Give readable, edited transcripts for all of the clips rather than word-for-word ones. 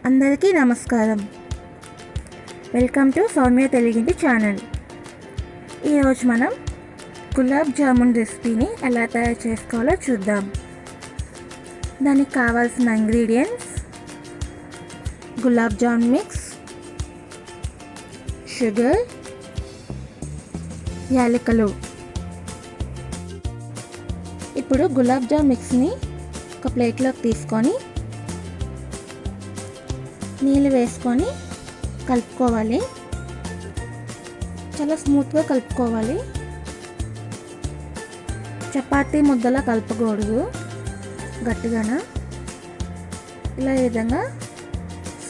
అందరికీ నమస్కారం. Welcome to Soumya తెలుగింటి ఛానల్. ఈరోజు మనం గులాబ్ జామున్ రెసిపీని ఎలా తయారు చేసుకోవాలో చూద్దాం. దానికి కావాల్సిన ingredients: gulab jamun mix, sugar, యాలకులు. ఇప్పుడు గులాబ్ జామున్ మిక్స్ని ఒక ప్లేట్లోకి తీసుకొని నీళ్ళు వేసుకొని కలుపుకోవాలి. చాలా స్మూత్గా కలుపుకోవాలి. చపాతీ ముద్దలా కలపకూడదు, గట్టిగాన. ఇలా ఈ విధంగా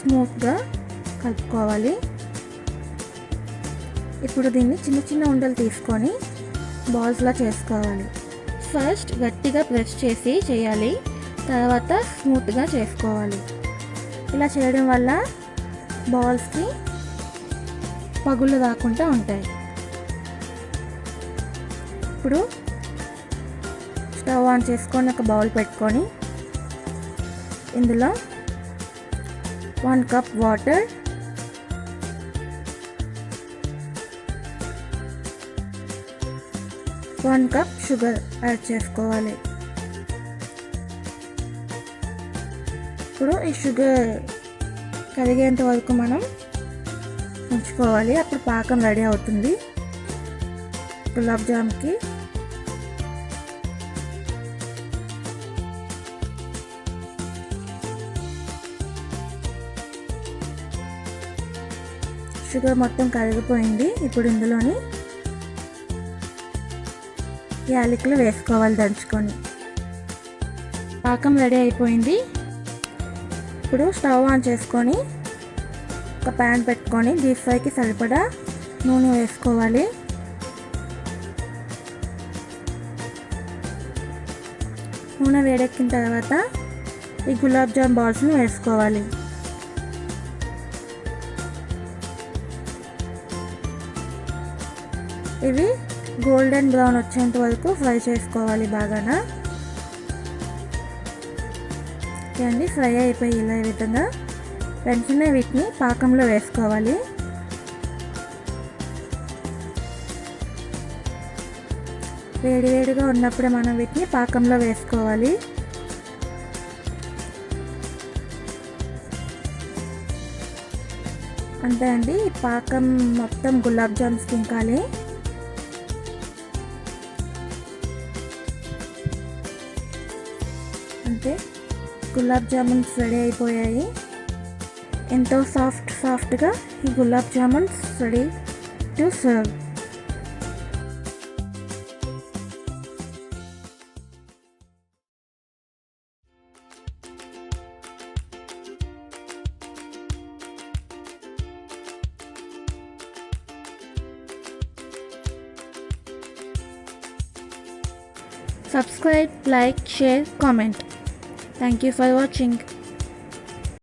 స్మూత్గా కలుపుకోవాలి. ఇప్పుడు దీన్ని చిన్న చిన్న ఉండలు తీసుకొని బాల్స్లా చేసుకోవాలి. ఫస్ట్ గట్టిగా ప్రెస్ చేసి చేయాలి, తర్వాత స్మూత్గా చేసుకోవాలి. ఇలా చేయడం వల్ల బాల్స్కి పగుళ్ళు రాకుండా ఉంటాయి. ఇప్పుడు స్టవ్ ఆన్ చేసుకొని ఒక బౌల్ పెట్టుకొని ఇందులో 1 cup water, 1 cup sugar add చేసుకోవాలి. ఇప్పుడు ఈ షుగర్ కరిగేంత వరకు మనం ఉంచుకోవాలి. అప్పుడు పాకం రెడీ అవుతుంది గులాబ్ జామ్కి. షుగర్ మొత్తం కరిగిపోయింది. ఇప్పుడు ఇందులోని యాలకులు వేసుకోవాలి దంచుకొని. పాకం రెడీ అయిపోయింది. ఇప్పుడు స్టవ్ ఆన్ చేసుకొని ఒక ప్యాన్ పెట్టుకొని డీప్ ఫ్రైకి సరిపడా నూనె వేసుకోవాలి. నూనె వేడెక్కిన తర్వాత ఈ గులాబ్ జామ్ బాల్స్ని వేసుకోవాలి. ఇవి గోల్డెన్ బ్రౌన్ వచ్చేంత వరకు ఫ్రై చేసుకోవాలి బాగానా. అండి, ఫ్రై అయిపోయి ఇలా ఈ విధంగా వెంటనే వీటిని పాకంలో వేసుకోవాలి. వేడివేడిగా ఉన్నప్పుడే మనం వీటిని పాకంలో వేసుకోవాలి. అంతే అండి, ఈ పాకం మొత్తం గులాబ్ జామ్స్ తింకాలి. అంతే, గులాబ్ జామున్స్ రెడీ అయిపోయాయి. ఎంతో సాఫ్ట్గా ఈ gulab jamuns ready to serve. Subscribe, like, share, comment. Thank you for watching.